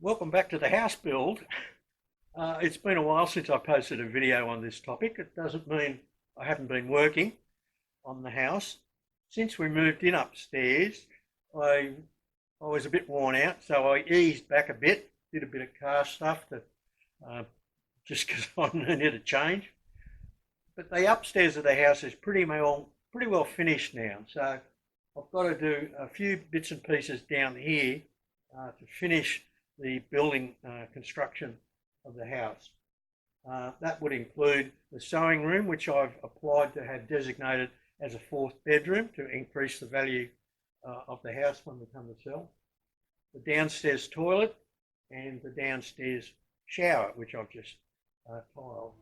Welcome back to the house build. It's been a while since I posted a video on this topic. It doesn't mean I haven't been working on the house. Since we moved in upstairs, I was a bit worn out, so I eased back a bit, did a bit of car stuff just because I needed a change. But the upstairs of the house is pretty well finished now. So I've got to do a few bits and pieces down here to finish the building construction of the house. That would include the sewing room, which I've applied to have designated as a fourth bedroom to increase the value of the house when we come to sell. The downstairs toilet and the downstairs shower, which I've just tiled.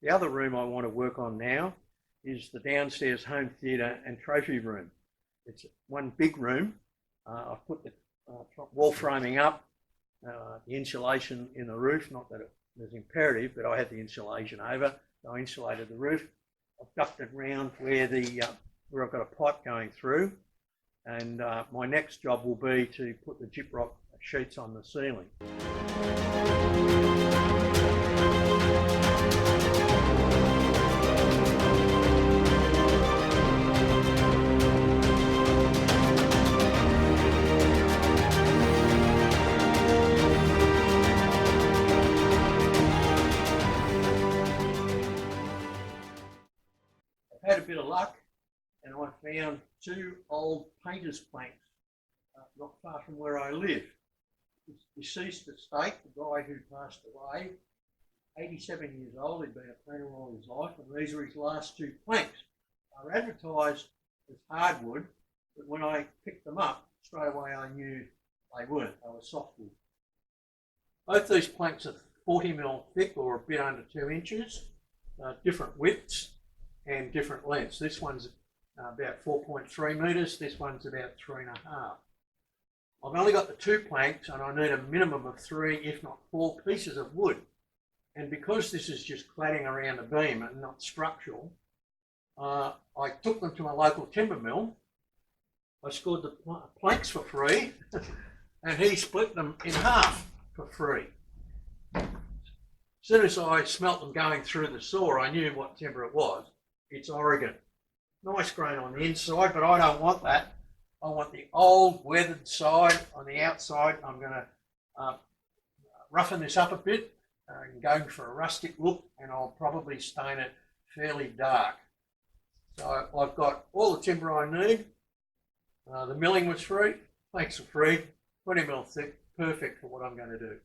The other room I want to work on now is the downstairs home theatre and trophy room. It's one big room. I've put the wall framing up, the insulation in the roof, not that it was imperative, but I had the insulation over. So I insulated the roof. I've ducted round where I've got a pipe going through, and my next job will be to put the gyprock sheets on the ceiling. Had a bit of luck and I found two old painter's planks not far from where I live. It's deceased estate, the guy who passed away, 87 years old, he'd been a painter all his life, and these were his last two planks. They were advertised as hardwood, but when I picked them up, straight away I knew they weren't, they were softwood. Both these planks are 40mm thick or a bit under 2 inches, different widths and different lengths. This one's about 4.3 metres, this one's about 3.5. I've only got the two planks and I need a minimum of 3, if not 4 pieces of wood. And because this is just cladding around a beam and not structural, I took them to my local timber mill. I scored the planks for free and he split them in half for free. As soon as I smelt them going through the saw, I knew what timber it was. It's Oregon. Nice grain on the inside, but I don't want that. I want the old weathered side on the outside. I'm going to roughen this up a bit and go for a rustic look, and I'll probably stain it fairly dark. So I've got all the timber I need. The milling was free, planks are free 20mm thick, perfect for what I'm going to do.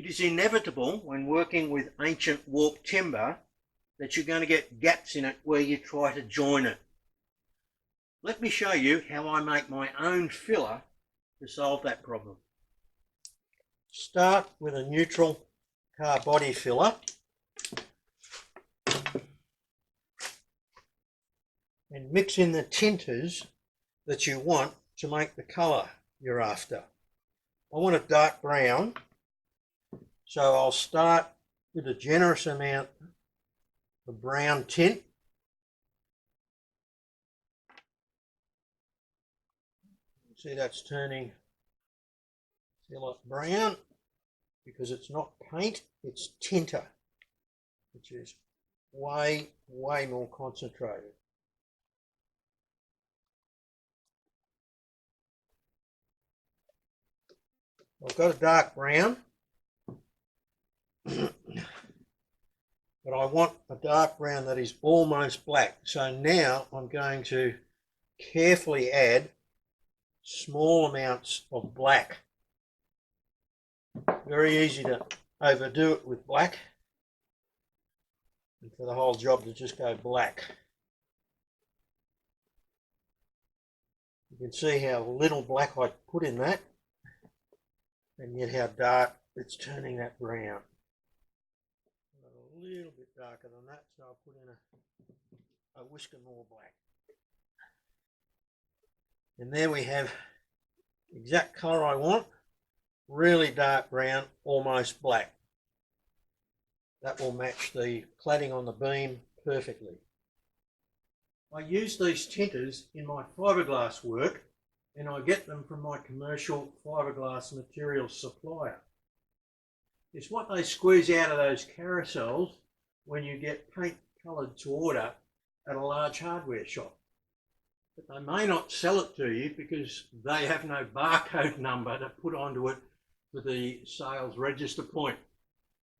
It is inevitable when working with ancient warped timber that you're going to get gaps in it where you try to join it. Let me show you how I make my own filler to solve that problem. Start with a neutral car body filler and mix in the tinters that you want to make the colour you're after. I want a dark brown, so I'll start with a generous amount of brown tint. See, that's turning filler brown because it's not paint, it's tinter, which is way more concentrated. I've got a dark brown, but I want a dark brown that is almost black. So now I'm going to carefully add small amounts of black. Very easy to overdo it with black and for the whole job to just go black. You can see how little black I put in that, and yet how dark it's turning that brown. A little bit darker than that, so I'll put in a whisker more black. And there we have the exact colour I want, really dark brown, almost black. That will match the cladding on the beam perfectly. I use these tinters in my fiberglass work, and I get them from my commercial fiberglass materials supplier. It's what they squeeze out of those carousels when you get paint coloured to order at a large hardware shop. But they may not sell it to you because they have no barcode number to put onto it for the sales register point.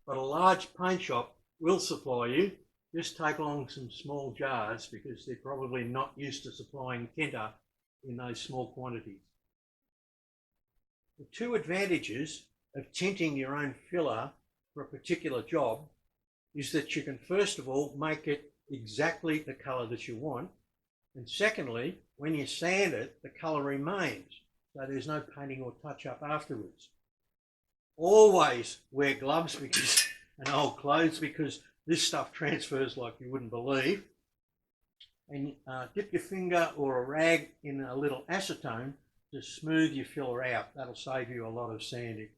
But a large paint shop will supply you. Just take along some small jars because they're probably not used to supplying tinter in those small quantities. The two advantages of tinting your own filler for a particular job is that you can first of all make it exactly the colour that you want, and secondly, when you sand it, the colour remains, so there's no painting or touch up afterwards. Always wear gloves and old clothes because this stuff transfers like you wouldn't believe. And dip your finger or a rag in a little acetone to smooth your filler out. That'll save you a lot of sanding.